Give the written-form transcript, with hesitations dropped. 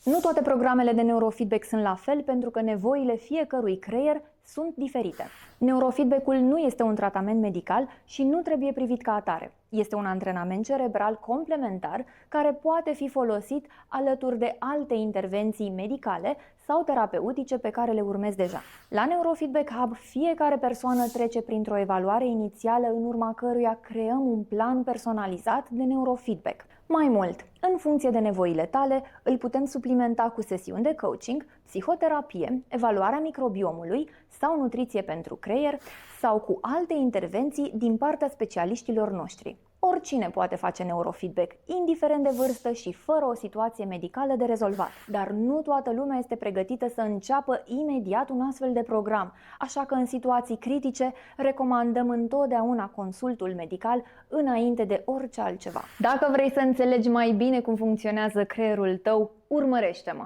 Nu toate programele de neurofeedback sunt la fel pentru că nevoile fiecărui creier sunt diferite. Neurofeedback-ul nu este un tratament medical și nu trebuie privit ca atare. Este un antrenament cerebral complementar care poate fi folosit alături de alte intervenții medicale sau terapeutice pe care le urmezi deja. La Neurofeedback Hub, fiecare persoană trece printr-o evaluare inițială în urma căruia creăm un plan personalizat de neurofeedback. Mai mult, în funcție de nevoile tale, îl putem suplimenta cu sesiuni de coaching, psihoterapie, evaluarea microbiomului sau nutriție pentru creier sau cu alte intervenții din partea specialiștilor noștri. Oricine poate face neurofeedback, indiferent de vârstă și fără o situație medicală de rezolvat. Dar nu toată lumea este pregătită să înceapă imediat un astfel de program, așa că în situații critice recomandăm întotdeauna consultul medical înainte de orice altceva. Dacă vrei să înțelegi mai bine cum funcționează creierul tău, urmărește-mă!